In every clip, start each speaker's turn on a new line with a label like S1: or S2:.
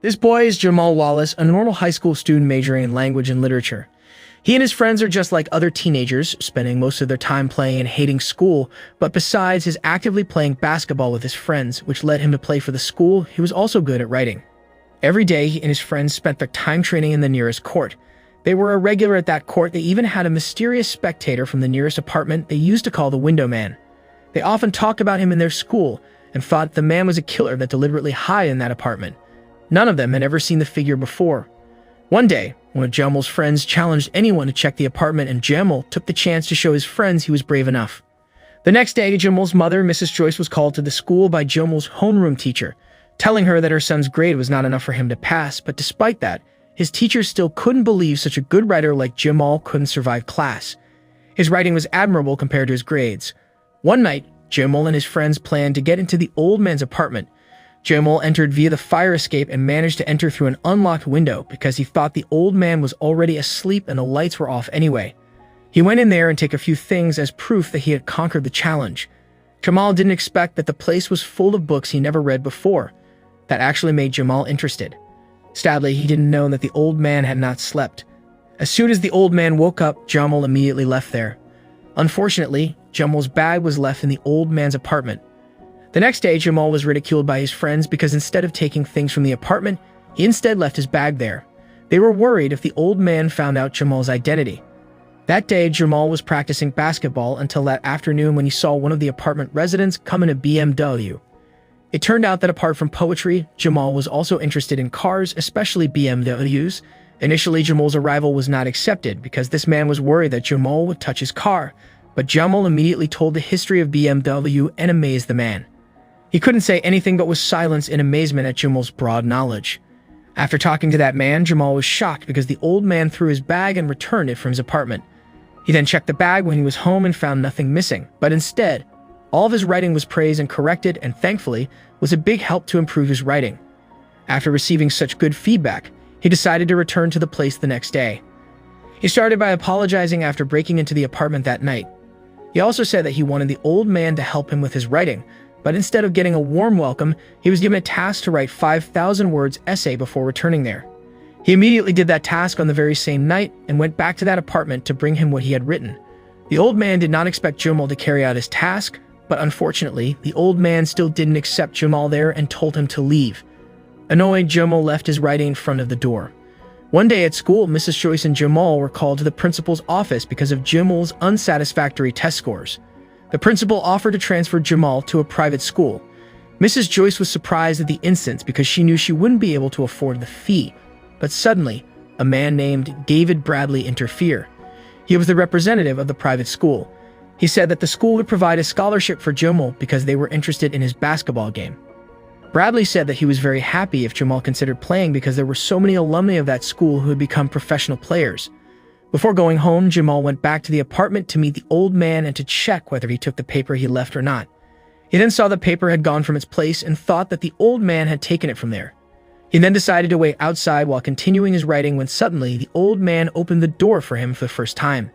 S1: This boy is Jamal Wallace, a normal high school student majoring in language and literature. He and his friends are just like other teenagers, spending most of their time playing and hating school, but besides his actively playing basketball with his friends, which led him to play for the school, he was also good at writing. Every day, he and his friends spent their time training in the nearest court. They were a regular at that court. They even had a mysterious spectator from the nearest apartment they used to call the window man. They often talked about him in their school and thought the man was a killer that deliberately hid in that apartment. None of them had ever seen the figure before. One day, one of Jamal's friends challenged anyone to check the apartment, and Jamal took the chance to show his friends he was brave enough. The next day, Jamal's mother, Mrs. Joyce, was called to the school by Jamal's homeroom teacher, telling her that her son's grade was not enough for him to pass, but despite that, his teacher still couldn't believe such a good writer like Jamal couldn't survive class. His writing was admirable compared to his grades. One night, Jamal and his friends planned to get into the old man's apartment. Jamal entered via the fire escape and managed to enter through an unlocked window because he thought the old man was already asleep and the lights were off anyway. He went in there and took a few things as proof that he had conquered the challenge. Jamal didn't expect that the place was full of books he never read before. That actually made Jamal interested. Sadly, he didn't know that the old man had not slept. As soon as the old man woke up, Jamal immediately left there. Unfortunately, Jamal's bag was left in the old man's apartment. The next day, Jamal was ridiculed by his friends because instead of taking things from the apartment, he instead left his bag there. They were worried if the old man found out Jamal's identity. That day, Jamal was practicing basketball until that afternoon when he saw one of the apartment residents come in a BMW. It turned out that apart from poetry, Jamal was also interested in cars, especially BMWs. Initially, Jamal's arrival was not accepted because this man was worried that Jamal would touch his car, but Jamal immediately told the history of BMW and amazed the man. He couldn't say anything but was silenced in amazement at Jamal's broad knowledge. After talking to that man, Jamal was shocked because the old man threw his bag and returned it from his apartment. He then checked the bag when he was home and found nothing missing, but instead, all of his writing was praised and corrected, and thankfully, was a big help to improve his writing. After receiving such good feedback, he decided to return to the place the next day. He started by apologizing after breaking into the apartment that night. He also said that he wanted the old man to help him with his writing, but instead of getting a warm welcome, he was given a task to write 5,000 words essay before returning there. He immediately did that task on the very same night and went back to that apartment to bring him what he had written. The old man did not expect Jamal to carry out his task, but unfortunately, the old man still didn't accept Jamal there and told him to leave. Annoyed, Jamal left his writing in front of the door. One day at school, Mrs. Joyce and Jamal were called to the principal's office because of Jamal's unsatisfactory test scores. The principal offered to transfer Jamal to a private school. Mrs. Joyce was surprised at the instance because she knew she wouldn't be able to afford the fee. But suddenly, a man named David Bradley interfered. He was the representative of the private school. He said that the school would provide a scholarship for Jamal because they were interested in his basketball game. Bradley said that he was very happy if Jamal considered playing because there were so many alumni of that school who had become professional players. Before going home, Jamal went back to the apartment to meet the old man and to check whether he took the paper he left or not. He then saw the paper had gone from its place and thought that the old man had taken it from there. He then decided to wait outside while continuing his writing when suddenly the old man opened the door for him for the first time.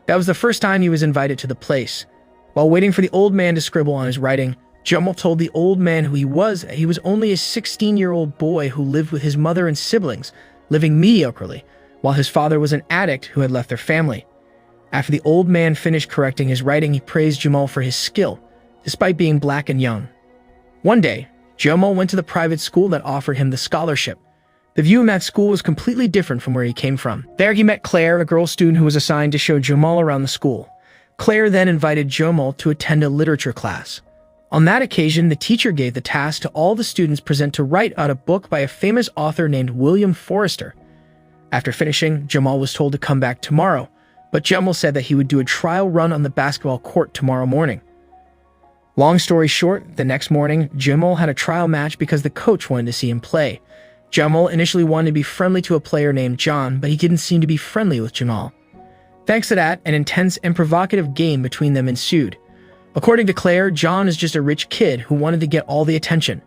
S1: That was the first time he was invited to the place. While waiting for the old man to scribble on his writing, Jamal told the old man who he was only a 16-year-old boy who lived with his mother and siblings, living mediocrely, while his father was an addict who had left their family. After the old man finished correcting his writing, he praised Jamal for his skill, despite being black and young. One day, Jamal went to the private school that offered him the scholarship. The view in that school was completely different from where he came from. There he met Claire, a girl student who was assigned to show Jamal around the school. Claire then invited Jamal to attend a literature class. On that occasion, the teacher gave the task to all the students present to write out a book by a famous author named William Forrester. After finishing, Jamal was told to come back tomorrow, but Jamal said that he would do a trial run on the basketball court tomorrow morning. Long story short, the next morning, Jamal had a trial match because the coach wanted to see him play. Jamal initially wanted to be friendly to a player named John, but he didn't seem to be friendly with Jamal. Thanks to that, an intense and provocative game between them ensued. According to Claire, John is just a rich kid who wanted to get all the attention.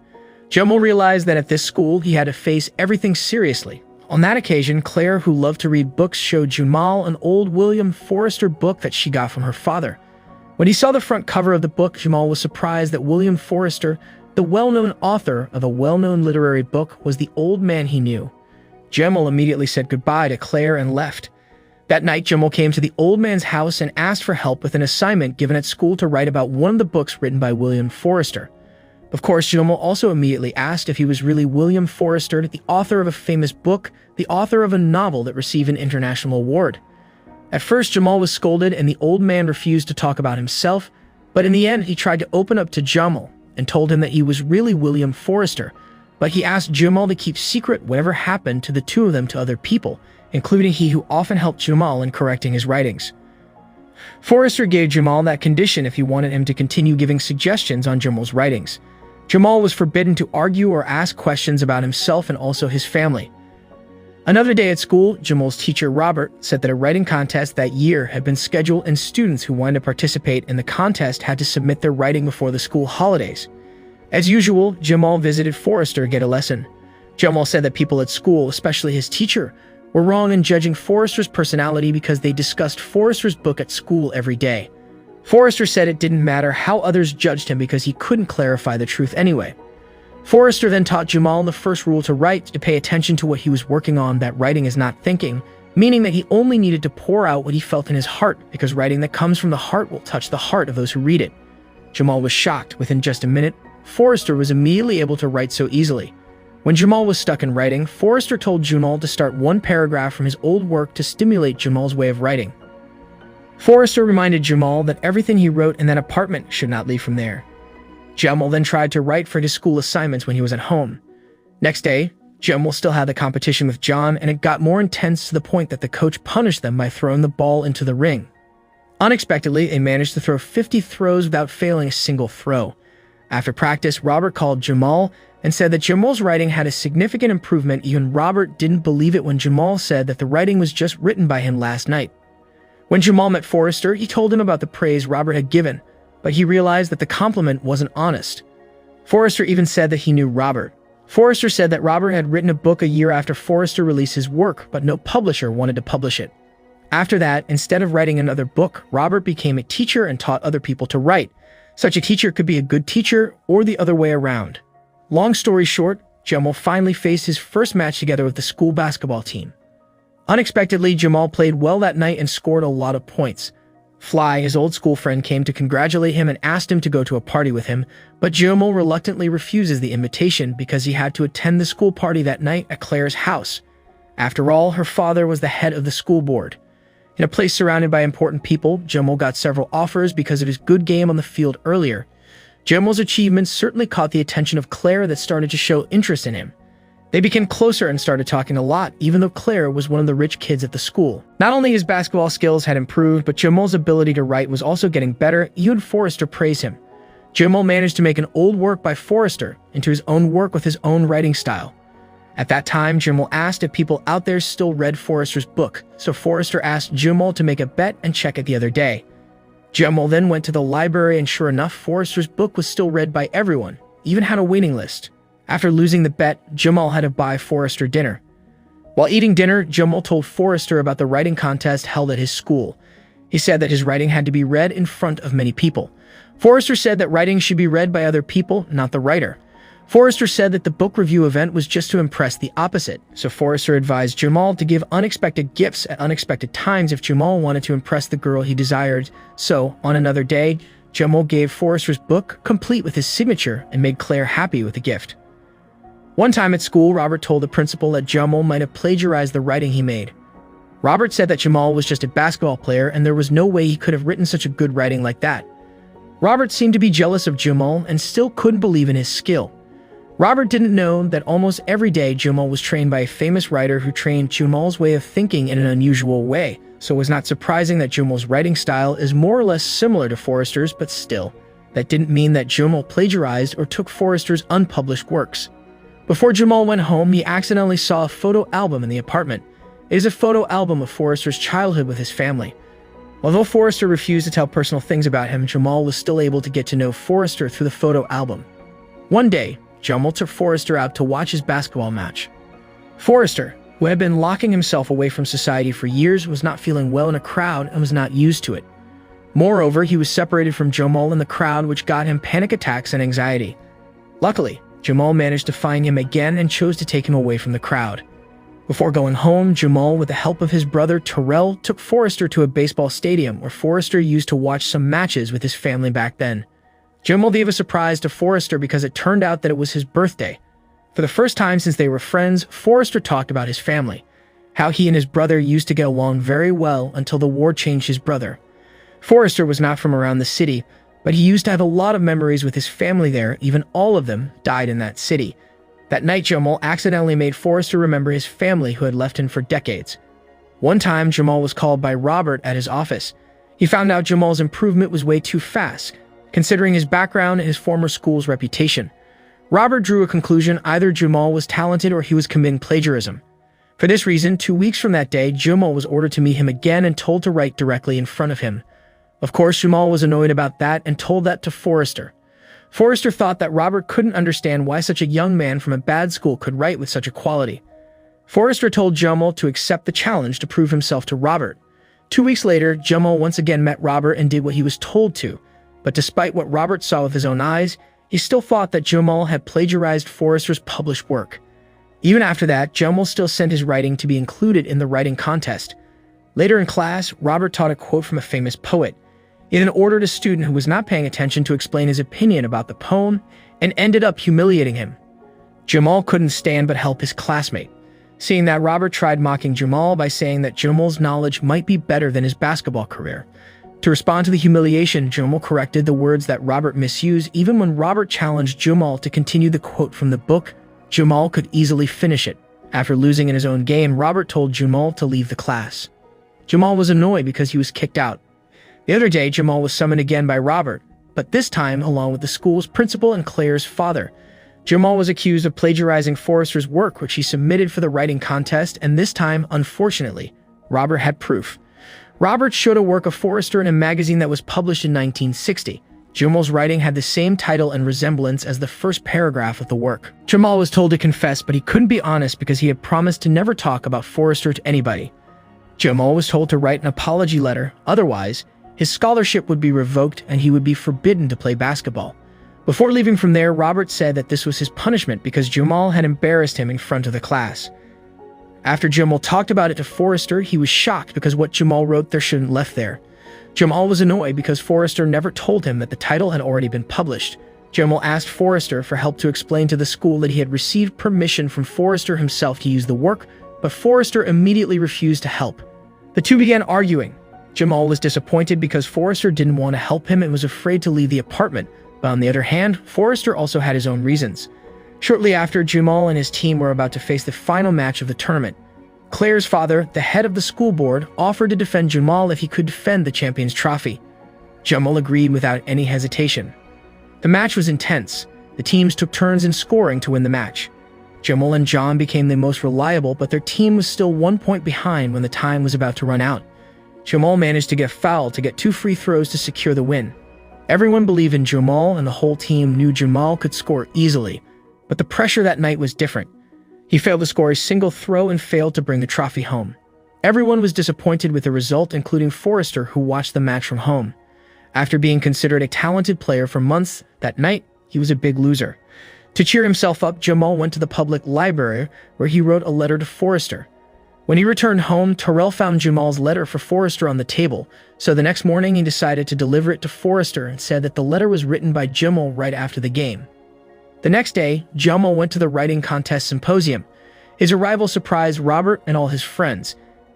S1: Jamal realized that at this school, he had to face everything seriously. On that occasion, Claire, who loved to read books, showed Jamal an old William Forrester book that she got from her father. When he saw the front cover of the book, Jamal was surprised that William Forrester The well-known author of a well-known literary book was the old man he knew. Jamal immediately said goodbye to Claire and left. That night, Jamal came to the old man's house and asked for help with an assignment given at school to write about one of the books written by William Forster. Of course, Jamal also immediately asked if he was really William Forster, the author of a famous book, the author of a novel that received an international award. At first, Jamal was scolded and the old man refused to talk about himself, but in the end, he tried to open up to Jamal and told him that he was really William Forster, but he asked Jamal to keep secret whatever happened to the two of them to other people, including he who often helped Jamal in correcting his writings. Forster gave Jamal that condition if he wanted him to continue giving suggestions on Jamal's writings. Jamal was forbidden to argue or ask questions about himself and also his family. Another day at school, Jamal's teacher Robert said that a writing contest that year had been scheduled and students who wanted to participate in the contest had to submit their writing before the school holidays. As usual, Jamal visited Forster to get a lesson. Jamal said that people at school, especially his teacher, were wrong in judging Forster's personality because they discussed Forster's book at school every day. Forster said it didn't matter how others judged him because he couldn't clarify the truth anyway. Forster then taught Jamal the first rule to write, to pay attention to what he was working on, that writing is not thinking, meaning that he only needed to pour out what he felt in his heart, because writing that comes from the heart will touch the heart of those who read it. Jamal was shocked. Within just a minute, Forster was immediately able to write so easily. When Jamal was stuck in writing, Forster told Jamal to start one paragraph from his old work to stimulate Jamal's way of writing. Forster reminded Jamal that everything he wrote in that apartment should not leave from there. Jamal then tried to write for his school assignments when he was at home. Next day, Jamal still had the competition with John, and it got more intense to the point that the coach punished them by throwing the ball into the ring. Unexpectedly, they managed to throw 50 throws without failing a single throw. After practice, Robert called Jamal and said that Jamal's writing had a significant improvement. Even Robert didn't believe it when Jamal said that the writing was just written by him last night. When Jamal met Forster, he told him about the praise Robert had given, but he realized that the compliment wasn't honest. Forster even said that he knew Robert. Forster said that Robert had written a book a year after Forster released his work, but no publisher wanted to publish it. After that, instead of writing another book, Robert became a teacher and taught other people to write. Such a teacher could be a good teacher or the other way around. Long story short, Jamal finally faced his first match together with the school basketball team. Unexpectedly, Jamal played well that night and scored a lot of points. Fly, his old school friend, came to congratulate him and asked him to go to a party with him, but Jamal reluctantly refuses the invitation because he had to attend the school party that night at Claire's house. After all, her father was the head of the school board. In a place surrounded by important people, Jamal got several offers because of his good game on the field earlier. Jamal's achievements certainly caught the attention of Claire that started to show interest in him. They became closer and started talking a lot, even though Claire was one of the rich kids at the school. Not only his basketball skills had improved, but Jamal's ability to write was also getting better. Even Forster praised him. Jamal managed to make an old work by Forster into his own work with his own writing style. At that time, Jamal asked if people out there still read Forster's book, so Forster asked Jamal to make a bet and check it the other day. Jamal then went to the library, and sure enough, Forster's book was still read by everyone, even had a waiting list. After losing the bet, Jamal had to buy Forster dinner. While eating dinner, Jamal told Forster about the writing contest held at his school. He said that his writing had to be read in front of many people. Forster said that writing should be read by other people, not the writer. Forster said that the book review event was just to impress the opposite, so Forster advised Jamal to give unexpected gifts at unexpected times if Jamal wanted to impress the girl he desired. So, on another day, Jamal gave Forster's book, complete with his signature, and made Claire happy with the gift. One time at school, Robert told the principal that Jamal might have plagiarized the writing he made. Robert said that Jamal was just a basketball player and there was no way he could have written such a good writing like that. Robert seemed to be jealous of Jamal and still couldn't believe in his skill. Robert didn't know that almost every day Jamal was trained by a famous writer who trained Jamal's way of thinking in an unusual way, so it was not surprising that Jamal's writing style is more or less similar to Forster's, but still, that didn't mean that Jamal plagiarized or took Forster's unpublished works. Before Jamal went home, he accidentally saw a photo album in the apartment. It is a photo album of Forster's childhood with his family. Although Forster refused to tell personal things about him, Jamal was still able to get to know Forster through the photo album. One day, Jamal took Forster out to watch his basketball match. Forster, who had been locking himself away from society for years, was not feeling well in a crowd and was not used to it. Moreover, he was separated from Jamal in the crowd, which got him panic attacks and anxiety. Luckily, Jamal managed to find him again and chose to take him away from the crowd. Before going home, Jamal, with the help of his brother Terrell, took Forrester to a baseball stadium where Forrester used to watch some matches with his family back then. Jamal gave a surprise to Forrester because it turned out that it was his birthday. For the first time since they were friends, Forrester talked about his family, how he and his brother used to get along very well until the war changed his brother. Forrester was not from around the city, but he used to have a lot of memories with his family there, even all of them died in that city. That night, Jamal accidentally made Forrester remember his family who had left him for decades. One time, Jamal was called by Robert at his office. He found out Jamal's improvement was way too fast, considering his background and his former school's reputation. Robert drew a conclusion: either Jamal was talented or he was committing plagiarism. For this reason, 2 weeks from that day, Jamal was ordered to meet him again and told to write directly in front of him. Of course, Jamal was annoyed about that and told that to Forrester. Forrester thought that Robert couldn't understand why such a young man from a bad school could write with such a quality. Forrester told Jamal to accept the challenge to prove himself to Robert. 2 weeks later, Jamal once again met Robert and did what he was told to, but despite what Robert saw with his own eyes, he still thought that Jamal had plagiarized Forrester's published work. Even after that, Jamal still sent his writing to be included in the writing contest. Later in class, Robert taught a quote from a famous poet. He then ordered a student who was not paying attention to explain his opinion about the poem and ended up humiliating him. Jamal couldn't stand but help his classmate. Seeing that, Robert tried mocking Jamal by saying that Jamal's knowledge might be better than his basketball career. To respond to the humiliation, Jamal corrected the words that Robert misused. Even when Robert challenged Jamal to continue the quote from the book, Jamal could easily finish it. After losing in his own game, Robert told Jamal to leave the class. Jamal was annoyed because he was kicked out. The other day, Jamal was summoned again by Robert, but this time along with the school's principal and Claire's father. Jamal was accused of plagiarizing Forrester's work, which he submitted for the writing contest, and this time, unfortunately, Robert had proof. Robert showed a work of Forrester in a magazine that was published in 1960. Jamal's writing had the same title and resemblance as the first paragraph of the work. Jamal was told to confess, but he couldn't be honest because he had promised to never talk about Forrester to anybody. Jamal was told to write an apology letter, otherwise, his scholarship would be revoked and he would be forbidden to play basketball. Before leaving from there, Robert said that this was his punishment because Jamal had embarrassed him in front of the class. After Jamal talked about it to Forrester, he was shocked because what Jamal wrote there shouldn't left there. Jamal was annoyed because Forrester never told him that the title had already been published. Jamal asked Forrester for help to explain to the school that he had received permission from Forrester himself to use the work, but Forrester immediately refused to help. The two began arguing. Jamal was disappointed because Forrester didn't want to help him and was afraid to leave the apartment, but on the other hand, Forrester also had his own reasons. Shortly after, Jamal and his team were about to face the final match of the tournament. Claire's father, the head of the school board, offered to defend Jamal if he could defend the champion's trophy. Jamal agreed without any hesitation. The match was intense. The teams took turns in scoring to win the match. Jamal and John became the most reliable, but their team was still 1 point behind when the time was about to run out. Jamal managed to get fouled to get 2 free throws to secure the win. Everyone believed in Jamal and the whole team knew Jamal could score easily, but the pressure that night was different. He failed to score a single throw and failed to bring the trophy home. Everyone was disappointed with the result, including Forrester, who watched the match from home. After being considered a talented player for months, that night, he was a big loser. To cheer himself up, Jamal went to the public library where he wrote a letter to Forrester. When he returned home, Terrell found Jamal's letter for Forrester on the table, so the next morning he decided to deliver it to Forrester and said that the letter was written by Jamal right after the game. The next day, Jamal went to the writing contest symposium. His arrival surprised Robert and all his friends.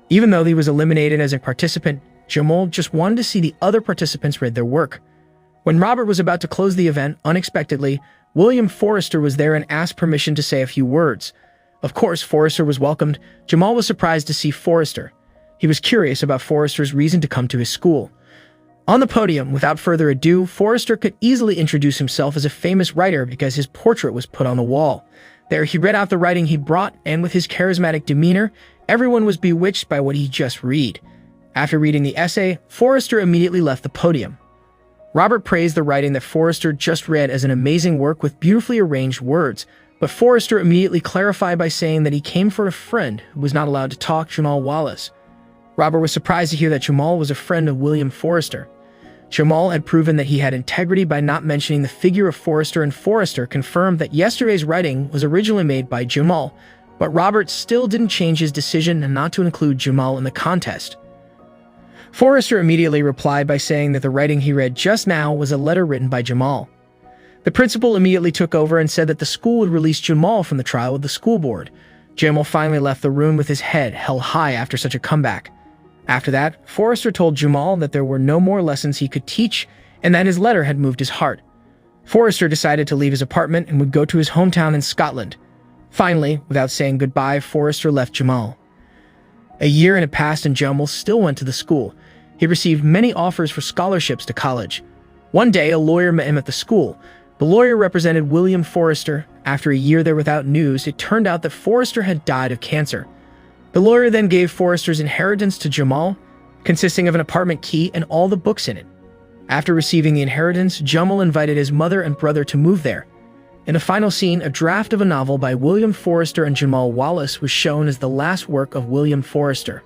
S1: Even though he was eliminated as a participant, Jamal just wanted to see the other participants read their work. When Robert was about to close the event, unexpectedly, William Forrester was there and asked permission to say a few words. Of course, Forrester was welcomed. Jamal was surprised to see Forrester. He was curious about Forrester's reason to come to his school. On the podium, without further ado, Forrester could easily introduce himself as a famous writer because his portrait was put on the wall. There, he read out the writing he brought, and with his charismatic demeanor, everyone was bewitched by what he just read. After reading the essay, Forrester immediately left the podium. Robert praised the writing that Forrester just read as an amazing work with beautifully arranged words, but Forrester immediately clarified by saying that he came for a friend who was not allowed to talk, Jamal Wallace. Robert was surprised to hear that Jamal was a friend of William Forrester. Jamal had proven that he had integrity by not mentioning the figure of Forrester, and Forrester confirmed that yesterday's writing was originally made by Jamal, but Robert still didn't change his decision not to include Jamal in the contest. Forrester immediately replied by saying that the writing he read just now was a letter written by Jamal. The principal immediately took over and said that the school would release Jamal from the trial with the school board. Jamal finally left the room with his head held high after such a comeback. After that, Forrester told Jamal that there were no more lessons he could teach and that his letter had moved his heart. Forrester decided to leave his apartment and would go to his hometown in Scotland. Finally, without saying goodbye, Forrester left Jamal. A year had passed and Jamal still went to the school. He received many offers for scholarships to college. One day, a lawyer met him at the school. The lawyer represented William Forrester. After a year there without news, it turned out that Forrester had died of cancer. The lawyer then gave Forrester's inheritance to Jamal, consisting of an apartment key and all the books in it. After receiving the inheritance, Jamal invited his mother and brother to move there. In a final scene, a draft of a novel by William Forrester and Jamal Wallace was shown as the last work of William Forrester.